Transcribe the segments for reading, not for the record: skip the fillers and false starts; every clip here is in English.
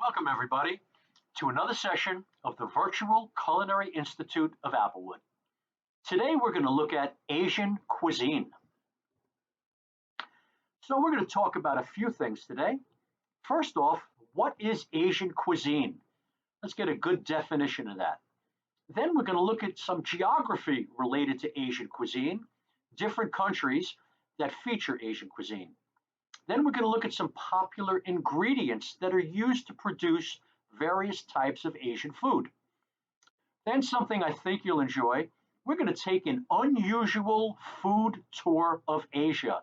Welcome, everybody, to another session of the Virtual Culinary Institute of Applewood. Today, we're going to look at Asian cuisine. So we're going to talk about a few things today. First off, what is Asian cuisine? Let's get a good definition of that. Then we're going to look at some geography related to Asian cuisine, different countries that feature Asian cuisine. Then we're going to look at some popular ingredients that are used to produce various types of Asian food. Then something I think you'll enjoy, we're going to take an unusual food tour of Asia.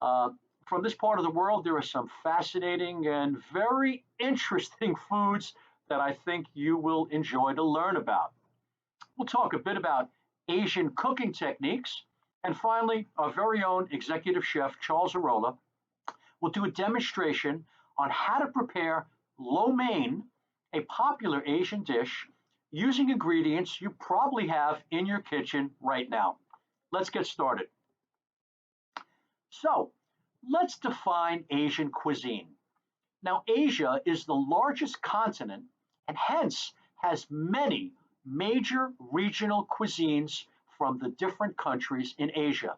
From this part of the world, there are some fascinating and very interesting foods that I think you will enjoy to learn about. We'll talk a bit about Asian cooking techniques. And finally, our very own executive chef, Charles Arola, will do a demonstration on how to prepare lo mein, a popular Asian dish, using ingredients you probably have in your kitchen right now. Let's get started. So, let's define Asian cuisine. Now, Asia is the largest continent and hence has many major regional cuisines from the different countries in Asia.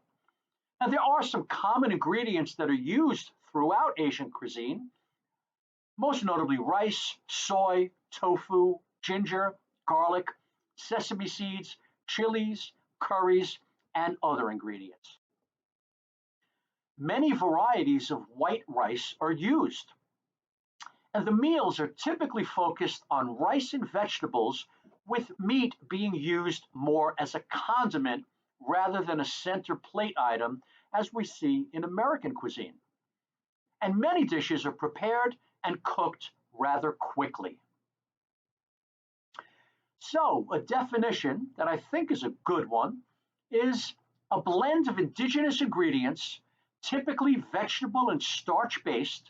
Now, there are some common ingredients that are used throughout Asian cuisine, most notably rice, soy, tofu, ginger, garlic, sesame seeds, chilies, curries, and other ingredients. Many varieties of white rice are used, and the meals are typically focused on rice and vegetables, with meat being used more as a condiment rather than a center plate item, as we see in American cuisine. And many dishes are prepared and cooked rather quickly. So, a definition that I think is a good one is a blend of indigenous ingredients, typically vegetable and starch-based,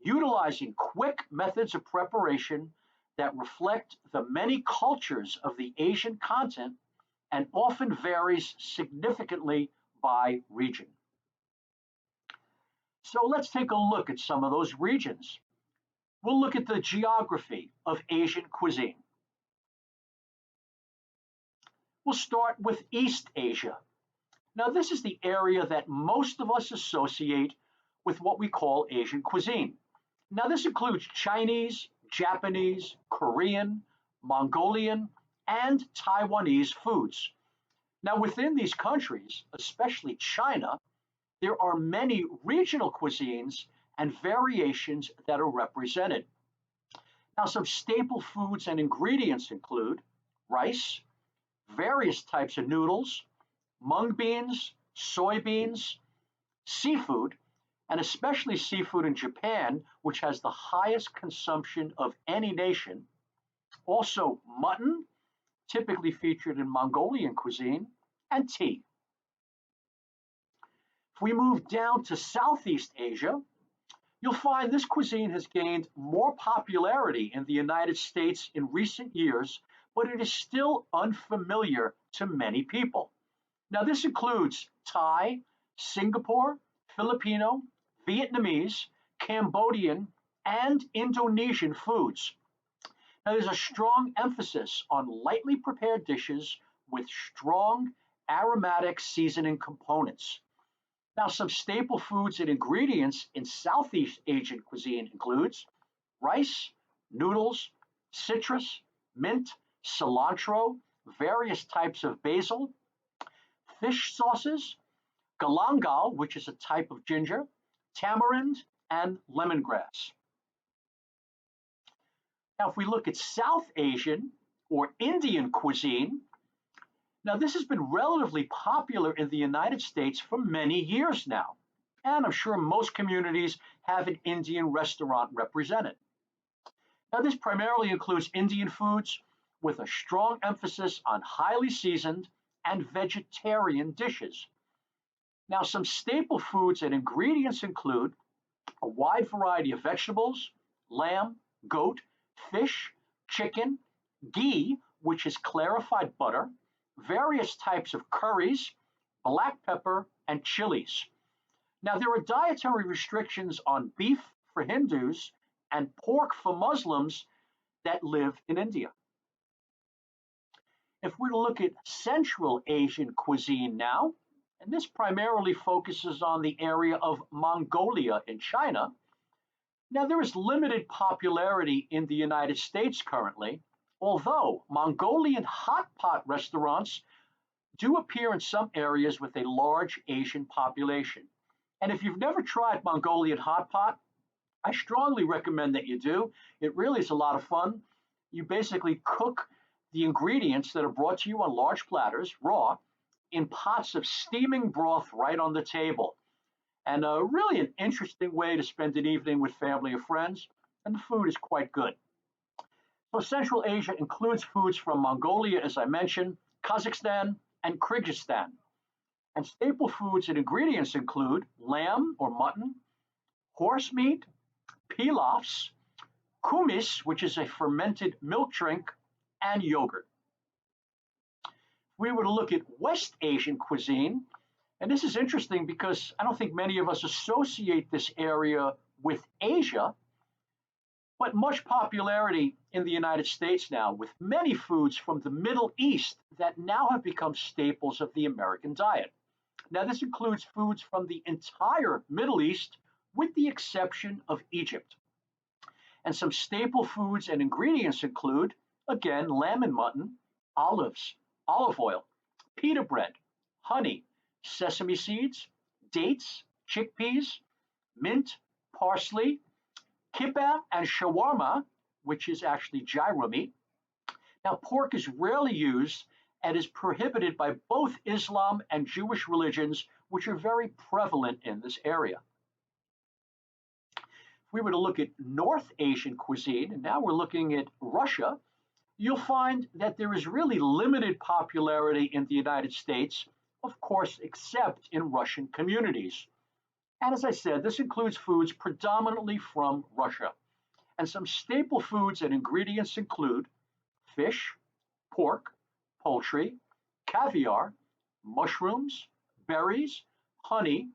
utilizing quick methods of preparation that reflect the many cultures of the Asian continent and often varies significantly by region. So let's take a look at some of those regions. We'll look at the geography of Asian cuisine. We'll start with East Asia. Now, this is the area that most of us associate with what we call Asian cuisine. Now, this includes Chinese, Japanese, Korean, Mongolian, and Taiwanese foods. Now, within these countries, especially China, there are many regional cuisines and variations that are represented. Now, some staple foods and ingredients include rice, various types of noodles, mung beans, soybeans, seafood, and especially seafood in Japan, which has the highest consumption of any nation. Also, mutton, typically featured in Mongolian cuisine, and tea. If we move down to Southeast Asia, you'll find this cuisine has gained more popularity in the United States in recent years, but it is still unfamiliar to many people. Now, this includes Thai, Singapore, Filipino, Vietnamese, Cambodian, and Indonesian foods. Now, there's a strong emphasis on lightly prepared dishes with strong aromatic seasoning components. Now, some staple foods and ingredients in Southeast Asian cuisine includes rice, noodles, citrus, mint, cilantro, various types of basil, fish sauces, galangal, which is a type of ginger, tamarind, and lemongrass. Now, if we look at South Asian or Indian cuisine, now this has been relatively popular in the United States for many years now, and I'm sure most communities have an Indian restaurant represented. Now, this primarily includes Indian foods with a strong emphasis on highly seasoned and vegetarian dishes. Now, some staple foods and ingredients include a wide variety of vegetables, lamb, goat, fish, chicken, ghee, which is clarified butter, various types of curries, black pepper, and chilies. Now, there are dietary restrictions on beef for Hindus and pork for Muslims that live in India. If we look at Central Asian cuisine now, and this primarily focuses on the area of Mongolia in China. Now, there is limited popularity in the United States currently, although Mongolian hot pot restaurants do appear in some areas with a large Asian population. And if you've never tried Mongolian hot pot, I strongly recommend that you do. It really is a lot of fun. You basically cook the ingredients that are brought to you on large platters, raw, in pots of steaming broth right on the table. And really an interesting way to spend an evening with family or friends, and the food is quite good. So Central Asia includes foods from Mongolia, as I mentioned, Kazakhstan, and Kyrgyzstan. And staple foods and ingredients include lamb or mutton, horse meat, pilafs, kumis, which is a fermented milk drink, and yogurt. If we were to look at West Asian cuisine, and this is interesting because I don't think many of us associate this area with Asia, but much popularity in the United States now, with many foods from the Middle East that now have become staples of the American diet. Now, this includes foods from the entire Middle East, with the exception of Egypt. And some staple foods and ingredients include, again, lamb and mutton, olives, olive oil, pita bread, honey, sesame seeds, dates, chickpeas, mint, parsley, kibbeh and shawarma, which is actually gyro meat. Now, pork is rarely used and is prohibited by both Islam and Jewish religions, which are very prevalent in this area. If we were to look at North Asian cuisine, and now we're looking at Russia, you'll find that there is really limited popularity in the United States, of course, except in Russian communities. And as I said, this includes foods predominantly from Russia. And some staple foods and ingredients include fish, pork, poultry, caviar, mushrooms, berries, honey,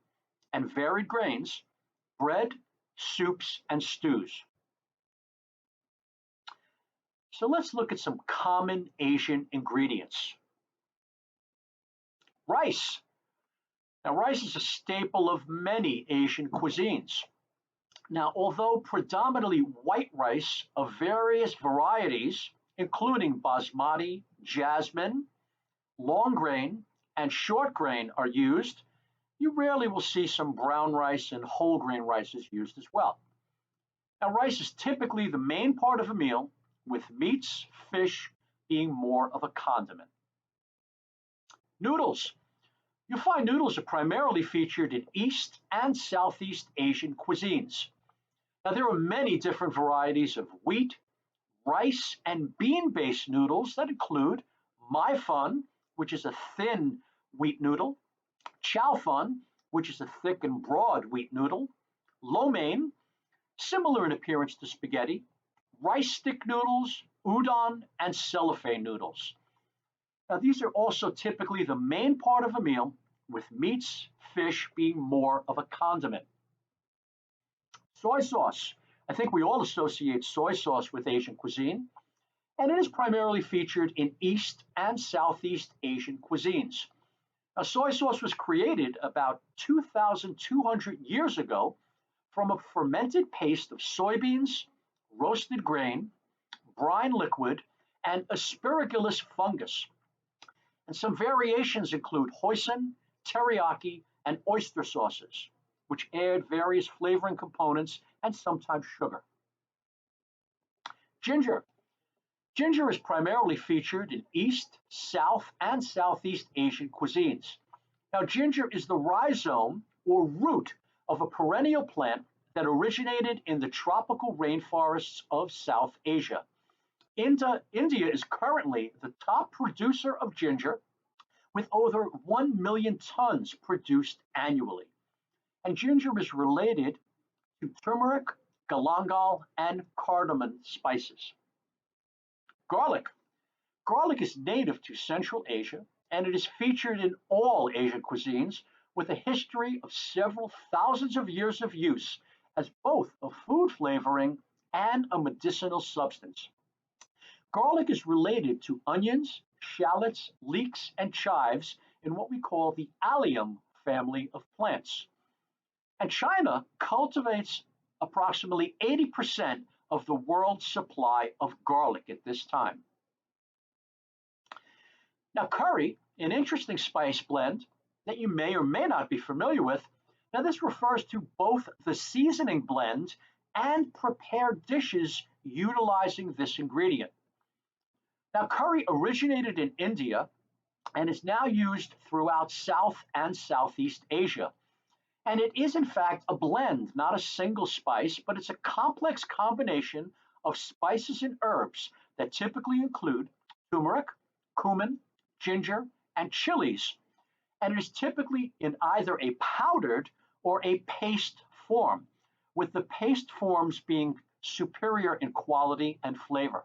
and varied grains, bread, soups, and stews. So let's look at some common Asian ingredients. Rice. Now, rice is a staple of many Asian cuisines. Now, although predominantly white rice of various varieties, including basmati, jasmine, long grain, and short grain are used, you rarely will see some brown rice and whole grain rices used as well. Now, rice is typically the main part of a meal, with meats, fish being more of a condiment. Noodles. You'll find noodles are primarily featured in East and Southeast Asian cuisines. Now, there are many different varieties of wheat, rice, and bean-based noodles that include mai fun, which is a thin wheat noodle, chow fun, which is a thick and broad wheat noodle, lo mein, similar in appearance to spaghetti, rice stick noodles, udon, and cellophane noodles. Now, these are also typically the main part of a meal, with meats, fish being more of a condiment. Soy sauce. I think we all associate soy sauce with Asian cuisine, and it is primarily featured in East and Southeast Asian cuisines. Now, soy sauce was created about 2,200 years ago from a fermented paste of soybeans, roasted grain, brine liquid, and asparagus fungus. And some variations include hoisin, teriyaki, and oyster sauces, which add various flavoring components and sometimes sugar. Ginger. Ginger is primarily featured in East, South, and Southeast Asian cuisines. Now, ginger is the rhizome or root of a perennial plant that originated in the tropical rainforests of South Asia. India is currently the top producer of ginger, with over 1 million tons produced annually. And ginger is related to turmeric, galangal, and cardamom spices. Garlic. Garlic is native to Central Asia, and it is featured in all Asian cuisines with a history of several thousands of years of use as both a food flavoring and a medicinal substance. Garlic is related to onions, shallots, leeks, and chives in what we call the allium family of plants. And China cultivates approximately 80% of the world's supply of garlic at this time. Now, curry, an interesting spice blend that you may or may not be familiar with. Now, this refers to both the seasoning blend and prepared dishes utilizing this ingredient. Now, curry originated in India and is now used throughout South and Southeast Asia. And it is, in fact, a blend, not a single spice, but it's a complex combination of spices and herbs that typically include turmeric, cumin, ginger, and chilies. And it is typically in either a powdered or a paste form, with the paste forms being superior in quality and flavor.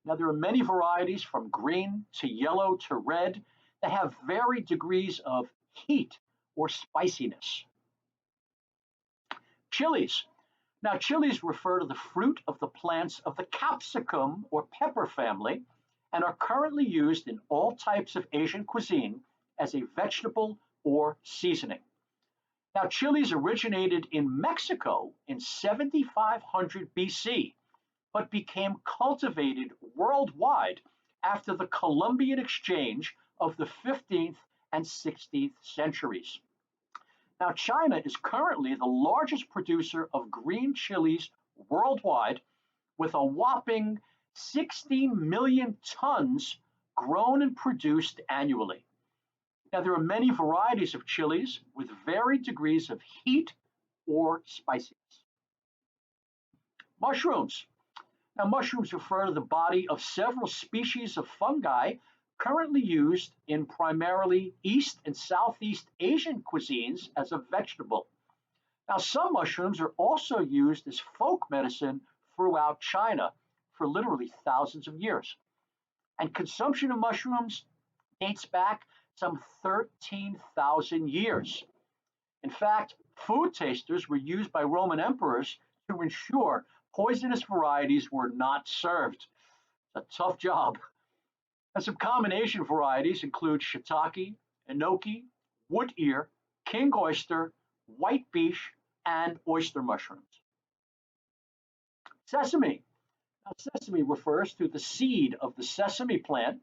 Now, there are many varieties from green to yellow to red that have varied degrees of heat or spiciness. Chilies. Now, chilies refer to the fruit of the plants of the capsicum or pepper family and are currently used in all types of Asian cuisine as a vegetable or seasoning. Now, chilies originated in Mexico in 7500 BC, but became cultivated worldwide after the Columbian Exchange of the 15th and 16th centuries. Now, China is currently the largest producer of green chilies worldwide, with a whopping 16 million tons grown and produced annually. Now, there are many varieties of chilies with varied degrees of heat or spiciness. Mushrooms. Now, mushrooms refer to the body of several species of fungi currently used in primarily East and Southeast Asian cuisines as a vegetable. Now, some mushrooms are also used as folk medicine throughout China for literally thousands of years. And consumption of mushrooms dates back some 13,000 years. In fact, food tasters were used by Roman emperors to ensure poisonous varieties were not served. A tough job. And some combination varieties include shiitake, enoki, wood ear, king oyster, white beech, and oyster mushrooms. Sesame. Now, sesame refers to the seed of the sesame plant,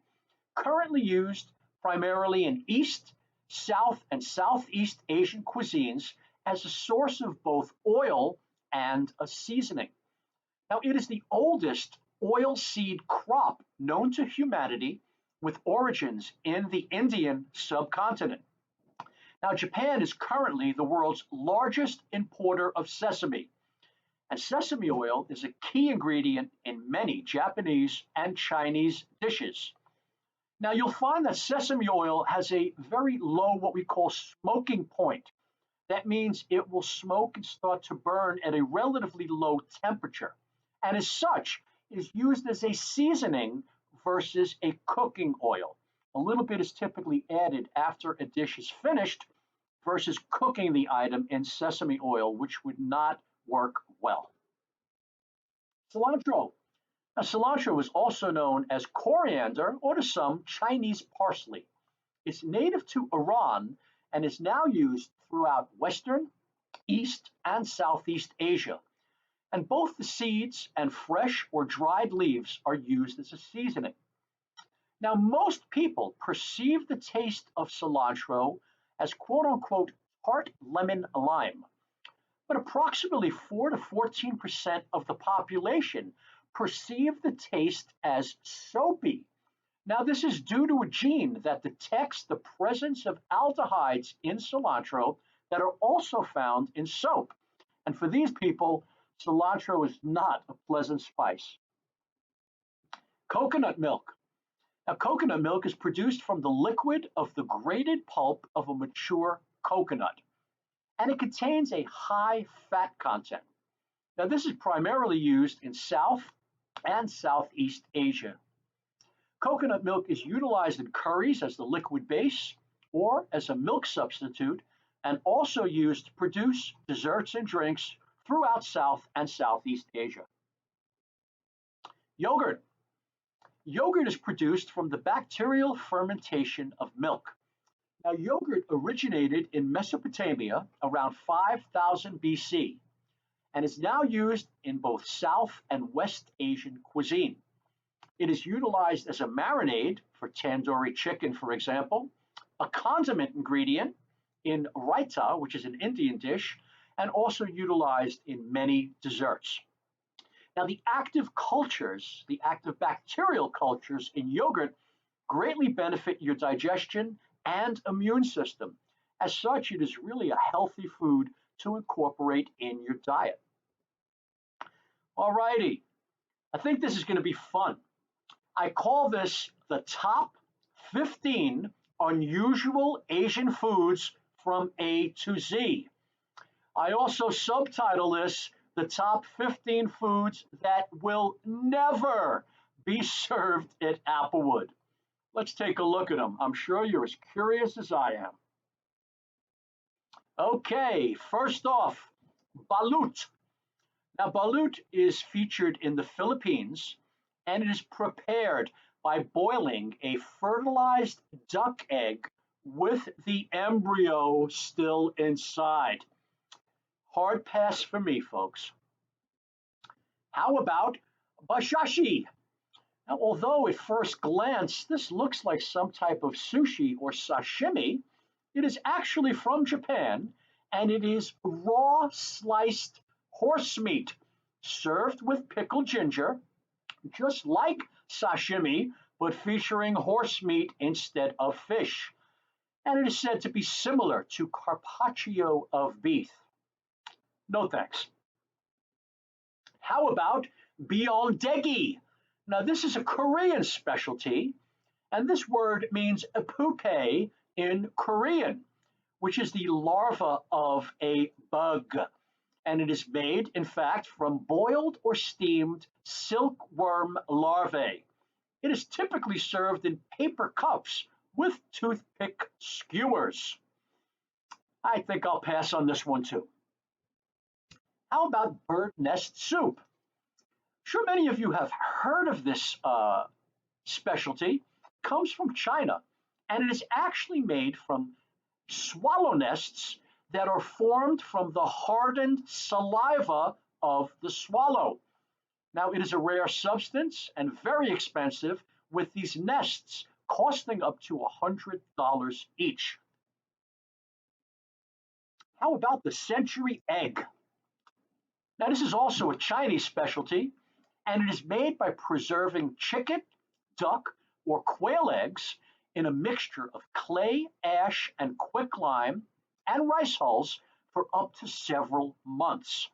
currently used primarily in East, South, and Southeast Asian cuisines as a source of both oil and a seasoning. Now, it is the oldest oilseed crop known to humanity, with origins in the Indian subcontinent. Now, Japan is currently the world's largest importer of sesame, and sesame oil is a key ingredient in many Japanese and Chinese dishes. Now, you'll find that sesame oil has a very low, what we call smoking point. That means it will smoke and start to burn at a relatively low temperature, and as such, is used as a seasoning versus a cooking oil. A little bit is typically added after a dish is finished versus cooking the item in sesame oil, which would not work well. Cilantro. Now, cilantro is also known as coriander or to some Chinese parsley. It's native to Iran and is now used throughout Western, East, and Southeast Asia. And both the seeds and fresh or dried leaves are used as a seasoning. Now, most people perceive the taste of cilantro as quote unquote tart lemon lime, but approximately 4 to 14% of the population perceive the taste as soapy. Now, this is due to a gene that detects the presence of aldehydes in cilantro that are also found in soap. And for these people, cilantro is not a pleasant spice. Coconut milk. Now, coconut milk is produced from the liquid of the grated pulp of a mature coconut, and it contains a high fat content. Now, this is primarily used in South and Southeast Asia. Coconut milk is utilized in curries as the liquid base or as a milk substitute, and also used to produce desserts and drinks throughout South and Southeast Asia. Yogurt. Yogurt is produced from the bacterial fermentation of milk. Now, yogurt originated in Mesopotamia around 5000 BC and is now used in both South and West Asian cuisine. It is utilized as a marinade for tandoori chicken, for example, a condiment ingredient in raita, which is an Indian dish, and also utilized in many desserts. Now, the active bacterial cultures in yogurt greatly benefit your digestion and immune system. As such, it is really a healthy food to incorporate in your diet. All righty, I think this is going to be fun. I call this the top 15 unusual Asian foods from A to Z. I also subtitle this the top 15 foods that will never be served at Applewood. Let's take a look at them. I'm sure you're as curious as I am. Okay, first off, balut. Now, balut is featured in the Philippines and it is prepared by boiling a fertilized duck egg with the embryo still inside. Hard pass for me, folks. How about bashashi? Now, although at first glance this looks like some type of sushi or sashimi, it is actually from Japan and it is raw sliced horse meat served with pickled ginger, just like sashimi, but featuring horse meat instead of fish. And it is said to be similar to carpaccio of beef. No thanks. How about byeondegi? Now, this is a Korean specialty, and this word means pupae in Korean, which is the larva of a bug. And it is made, in fact, from boiled or steamed silkworm larvae. It is typically served in paper cups with toothpick skewers. I think I'll pass on this one too. How about bird nest soup? Sure, many of you have heard of this specialty. It comes from China, and it is actually made from swallow nests that are formed from the hardened saliva of the swallow. Now, it is a rare substance and very expensive, with these nests costing up to $100 each. How about the century egg? Now, this is also a Chinese specialty, and it is made by preserving chicken, duck, or quail eggs in a mixture of clay, ash, and quicklime and rice hulls for up to several months.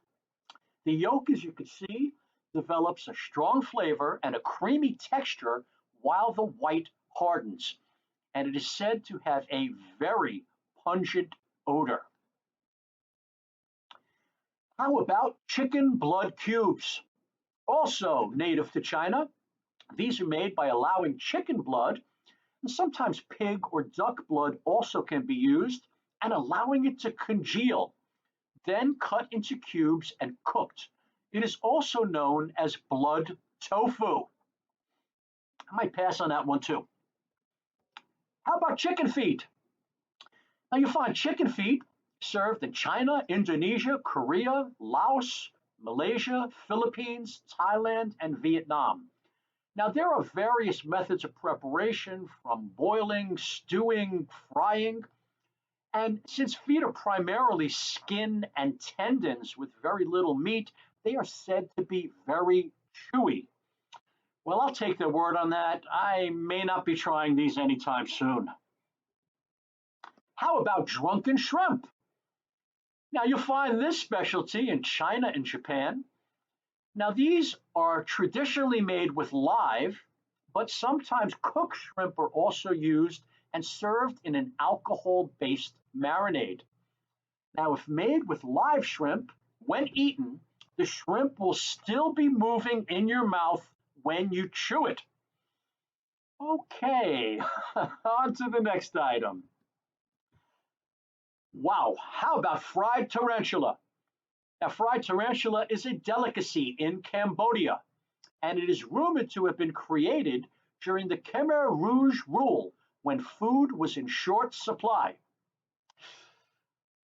The yolk, as you can see, develops a strong flavor and a creamy texture while the white hardens, and it is said to have a very pungent odor. How about chicken blood cubes? Also native to China, these are made by allowing chicken blood, and sometimes pig or duck blood also can be used, and allowing it to congeal, then cut into cubes and cooked. It is also known as blood tofu. I might pass on that one too. How about chicken feet? Now you find chicken feet served in China, Indonesia, Korea, Laos, Malaysia, Philippines, Thailand, and Vietnam. Now there are various methods of preparation, from boiling, stewing, frying, and since feet are primarily skin and tendons with very little meat, they are said to be very chewy. Well, I'll take their word on that. I may not be trying these anytime soon. How about drunken shrimp? Now, you'll find this specialty in China and Japan. Now, these are traditionally made with live, but sometimes cooked shrimp are also used and served in an alcohol-based marinade. Now, if made with live shrimp, when eaten, the shrimp will still be moving in your mouth when you chew it. Okay, on to the next item. Wow, how about fried tarantula? Now, fried tarantula is a delicacy in Cambodia, and it is rumored to have been created during the Khmer Rouge rule when food was in short supply.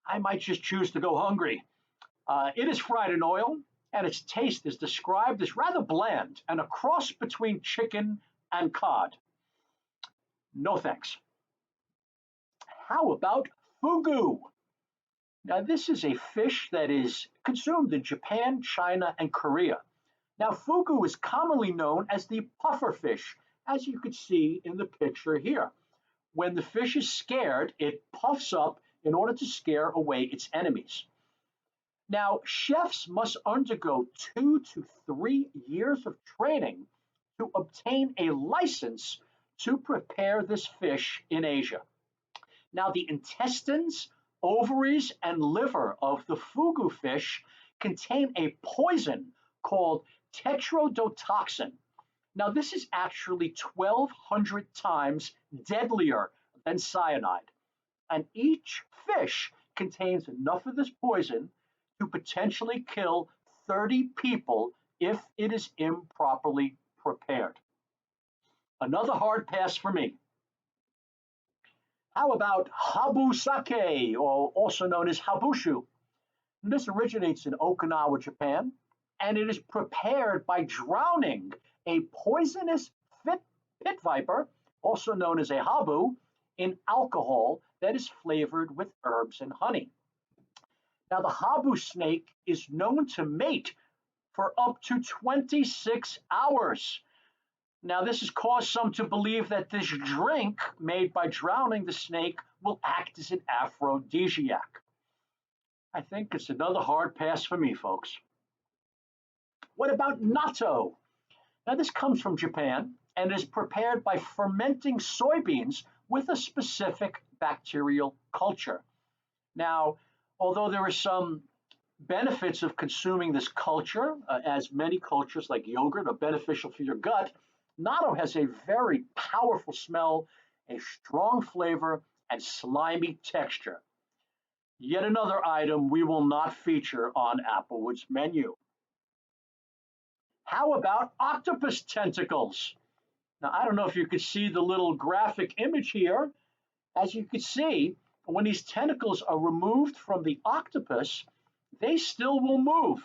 I might just choose to go hungry. It is fried in oil, and its taste is described as rather bland and a cross between chicken and cod. No thanks. How about fugu? Now, this is a fish that is consumed in Japan, China, and Korea. Now, fugu is commonly known as the puffer fish, as you can see in the picture here. When the fish is scared, it puffs up in order to scare away its enemies. Now, chefs must undergo 2 to 3 years of training to obtain a license to prepare this fish in Asia. Now, the intestines, ovaries, and liver of the fugu fish contain a poison called tetrodotoxin. Now, this is actually 1,200 times deadlier than cyanide, and each fish contains enough of this poison to potentially kill 30 people if it is improperly prepared. Another hard pass for me. How about habu sake, or also known as habushu? This originates in Okinawa, Japan, and it is prepared by drowning a poisonous pit viper, also known as a habu, in alcohol that is flavored with herbs and honey. Now, the habu snake is known to mate for up to 26 hours. Now, this has caused some to believe that this drink made by drowning the snake will act as an aphrodisiac. I think it's another hard pass for me, folks. What about natto? Now, this comes from Japan and is prepared by fermenting soybeans with a specific bacterial culture. Now, although there are some benefits of consuming this culture, as many cultures like yogurt are beneficial for your gut, natto has a very powerful smell, a strong flavor, and slimy texture. Yet another item we will not feature on Applewood's menu. How about octopus tentacles? Now, I don't know if you can see the little graphic image here. As you can see, when these tentacles are removed from the octopus, they still will move,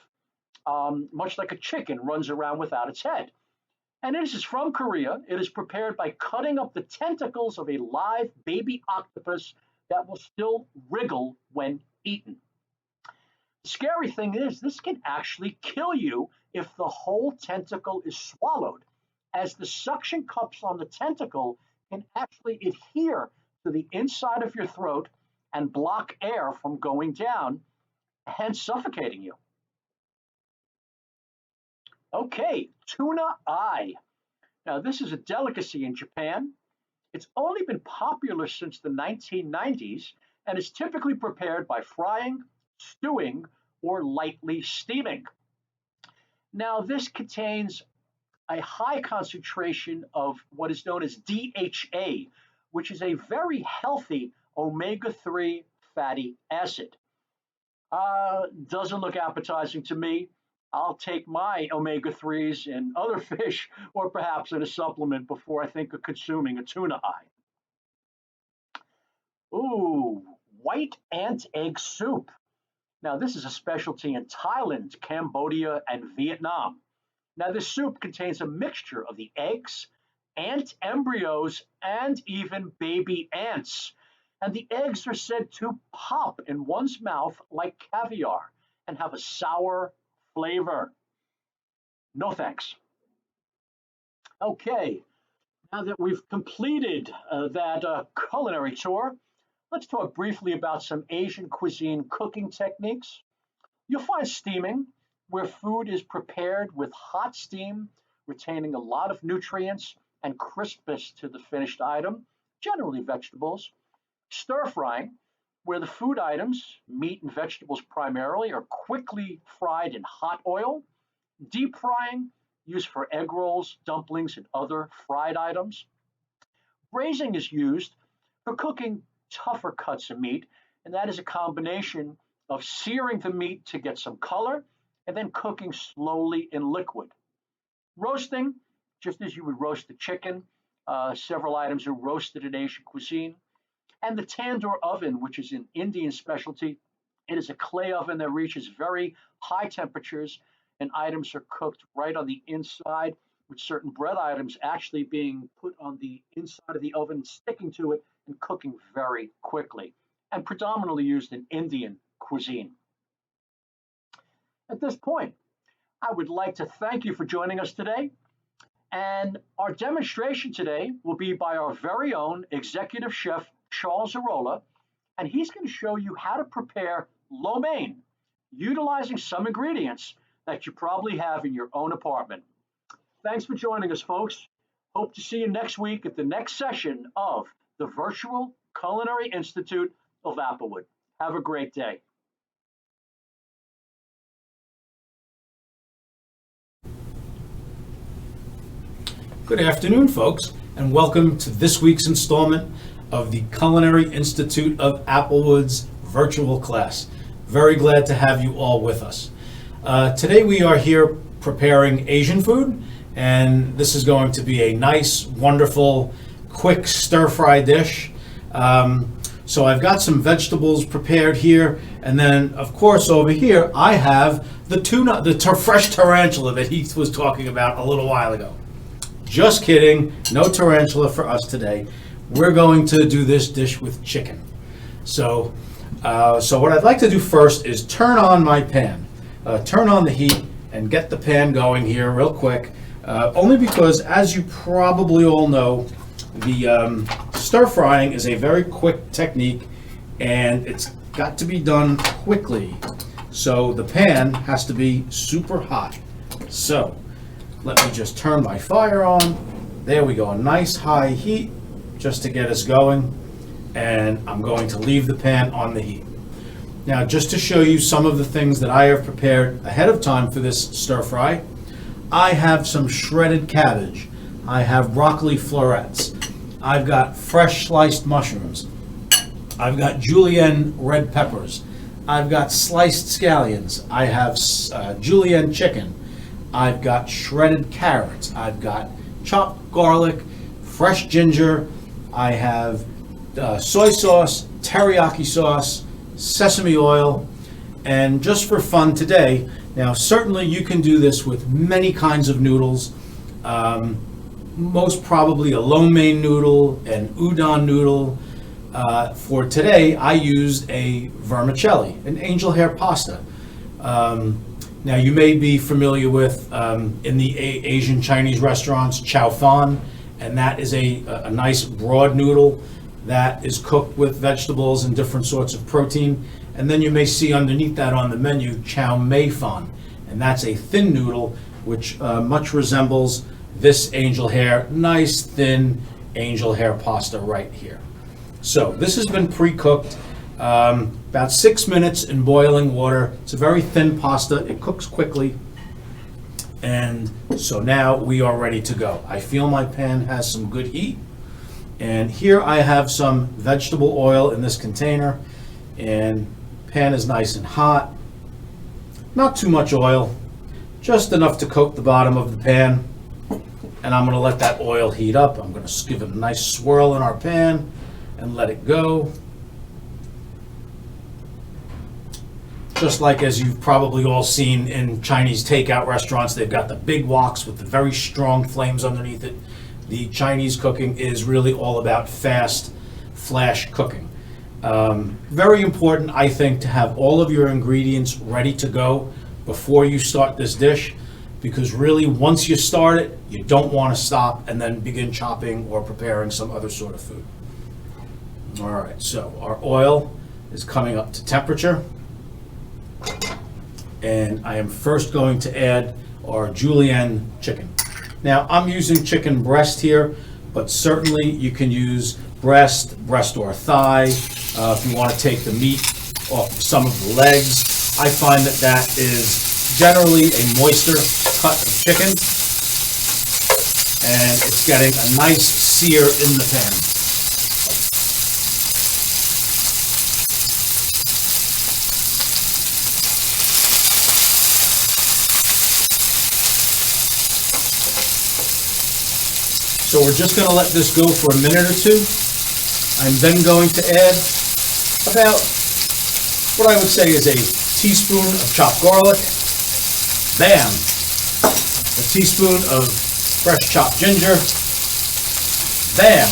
much like a chicken runs around without its head. And this is from Korea. It is prepared by cutting up the tentacles of a live baby octopus that will still wriggle when eaten. The scary thing is, this can actually kill you if the whole tentacle is swallowed, as the suction cups on the tentacle can actually adhere to the inside of your throat and block air from going down, hence suffocating you. Okay, tuna eye. Now, this is a delicacy in Japan. It's only been popular since the 1990s and is typically prepared by frying, stewing, or lightly steaming. Now, this contains a high concentration of what is known as DHA, which is a very healthy omega-3 fatty acid. Doesn't look appetizing to me. I'll take my omega-3s in other fish or perhaps in a supplement before I think of consuming a tuna eye. Ooh, white ant egg soup. Now, this is a specialty in Thailand, Cambodia, and Vietnam. Now, this soup contains a mixture of the eggs, ant embryos, and even baby ants. And the eggs are said to pop in one's mouth like caviar and have a sour flavor. No thanks. Okay, now that we've completed that culinary tour, let's talk briefly about some Asian cuisine cooking techniques. You'll find steaming, where food is prepared with hot steam, retaining a lot of nutrients and crispness to the finished item, generally vegetables. Stir frying, where the food items, meat and vegetables primarily, are quickly fried in hot oil. Deep frying, used for egg rolls, dumplings, and other fried items. Braising is used for cooking tougher cuts of meat, and that is a combination of searing the meat to get some color and then cooking slowly in liquid. Roasting, just as you would roast the chicken, several items are roasted in Asian cuisine. And the tandoor oven, which is an Indian specialty, it is a clay oven that reaches very high temperatures, and items are cooked right on the inside, with certain bread items actually being put on the inside of the oven, sticking to it, and cooking very quickly, and predominantly used in Indian cuisine. At this point, I would like to thank you for joining us today. And our demonstration today will be by our very own executive chef, Charles Arola, and he's going to show you how to prepare lo mein, utilizing some ingredients that you probably have in your own apartment. Thanks for joining us, folks. Hope to see you next week at the next session of the Virtual Culinary Institute of Applewood. Have a great day. Good afternoon, folks, and welcome to this week's installment of the Culinary Institute of Applewood's virtual class. Very glad to have you all with us. Today we are here preparing Asian food, and this is going to be a nice, wonderful, quick stir-fry dish. So I've got some vegetables prepared here, and then, of course, over here I have the tuna, the fresh tarantula that he was talking about a little while ago. Just kidding, no tarantula for us today. We're going to do this dish with chicken. So what I'd like to do first is turn on my pan, turn on the heat and get the pan going here real quick. Only because, as you probably all know, the stir frying is a very quick technique and it's got to be done quickly. So the pan has to be super hot. So let me just turn my fire on. There we go, a nice high heat just to get us going. And I'm going to leave the pan on the heat. Now, just to show you some of the things that I have prepared ahead of time for this stir fry, I have some shredded cabbage. I have broccoli florets. I've got fresh sliced mushrooms. I've got julienne red peppers. I've got sliced scallions. I have julienne chicken. I've got shredded carrots. I've got chopped garlic, fresh ginger. I have soy sauce, teriyaki sauce, sesame oil, and just for fun today, now certainly you can do this with many kinds of noodles. Most probably a lo mein noodle, an udon noodle. For today, I used a vermicelli, an angel hair pasta. Now, you may be familiar with, in the Asian Chinese restaurants, chow fan, and that is a nice broad noodle that is cooked with vegetables and different sorts of protein. And then you may see underneath that on the menu, chow mei fan, and that's a thin noodle which much resembles this angel hair, nice thin angel hair pasta right here. So this has been pre-cooked. About 6 minutes in boiling water. It's a very thin pasta. It cooks quickly. And so now we are ready to go. I feel my pan has some good heat. And here I have some vegetable oil in this container. And pan is nice and hot. Not too much oil, just enough to coat the bottom of the pan. And I'm going to let that oil heat up. I'm going to give it a nice swirl in our pan and let it go. Just like as you've probably all seen in Chinese takeout restaurants, they've got the big woks with the very strong flames underneath it. The Chinese cooking is really all about fast, flash cooking. Very important, I think, to have all of your ingredients ready to go before you start this dish, because really once you start it, you don't want to stop and then begin chopping or preparing some other sort of food. All right, so our oil is coming up to temperature. And I am first going to add our julienne chicken. Now, I'm using chicken breast here, but certainly you can use breast or thigh. If you want to take the meat off of some of the legs, I find that that is generally a moister cut of chicken, and it's getting a nice sear in the pan. So we're just going to let this go for a minute or two. I'm then going to add about what I would say is a teaspoon of chopped garlic. Bam! A teaspoon of fresh chopped ginger. Bam!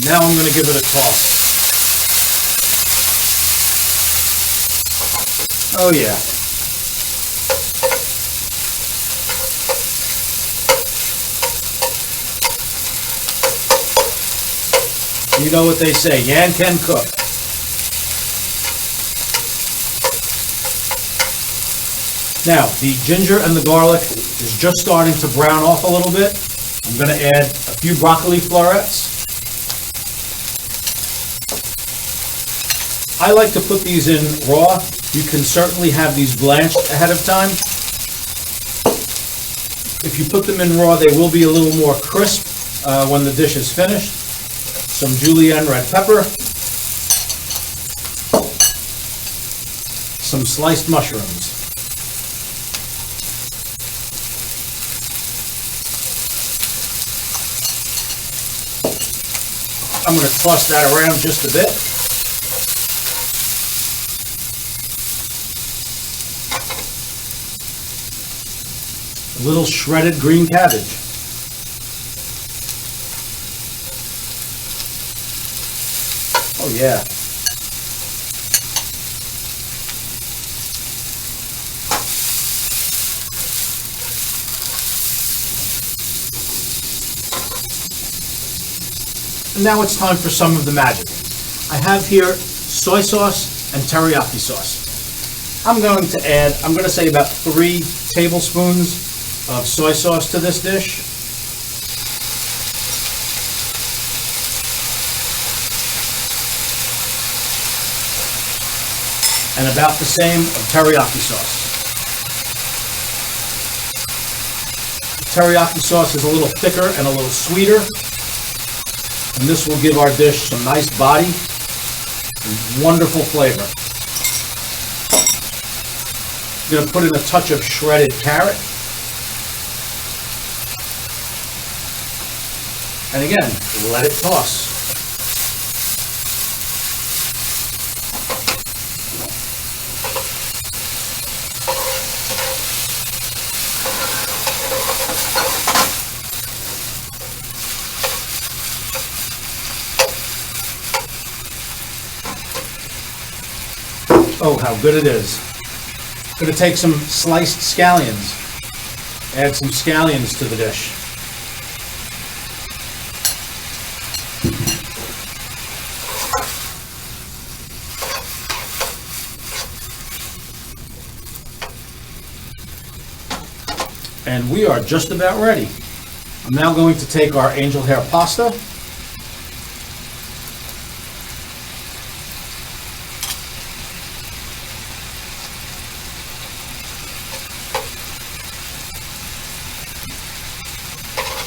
Now I'm going to give it a toss. Oh yeah. You know what they say, Yan can cook. Now, the ginger and the garlic is just starting to brown off a little bit. I'm going to add a few broccoli florets. I like to put these in raw. You can certainly have these blanched ahead of time. If you put them in raw, they will be a little more crisp when the dish is finished. Some julienne red pepper. Some sliced mushrooms. I'm going to toss that around just a bit. A little shredded green cabbage. Oh yeah. And now it's time for some of the magic. I have here soy sauce and teriyaki sauce. I'm going to say about 3 tablespoons of soy sauce to this dish. And about the same of teriyaki sauce. The teriyaki sauce is a little thicker and a little sweeter, and this will give our dish some nice body and wonderful flavor. I'm going to put in a touch of shredded carrot. And again, let it toss. Oh, how good it is. I'm going to take some sliced scallions. Add some scallions to the dish. And we are just about ready. I'm now going to take our angel hair pasta.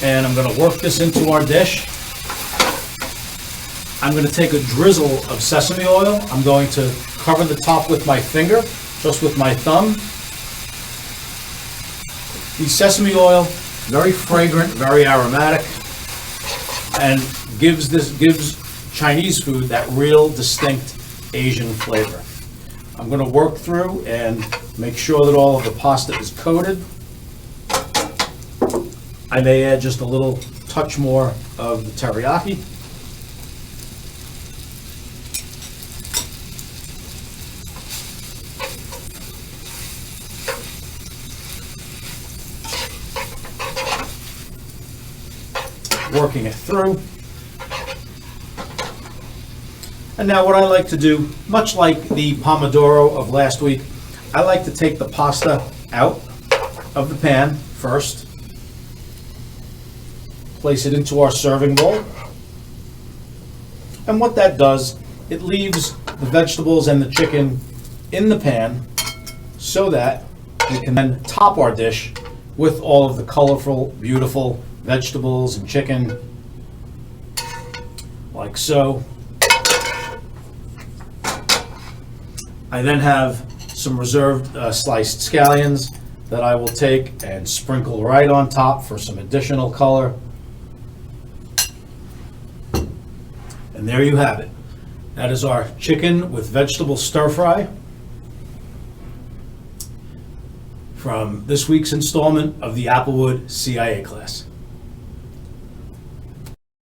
And I'm going to work this into our dish. I'm going to take a drizzle of sesame oil. I'm going to cover the top with my finger, just with my thumb. The sesame oil, very fragrant, very aromatic, and gives Chinese food that real distinct Asian flavor. I'm going to work through and make sure that all of the pasta is coated. I may add just a little touch more of the teriyaki. Working it through. And now what I like to do, much like the pomodoro of last week, I like to take the pasta out of the pan first. Place it into our serving bowl. And what that does, it leaves the vegetables and the chicken in the pan so that we can then top our dish with all of the colorful, beautiful vegetables and chicken, like so. I then have some reserved sliced scallions. that I will take and sprinkle right on top for some additional color. And there you have it. That is our chicken with vegetable stir fry from this week's installment of the Applewood CIA class.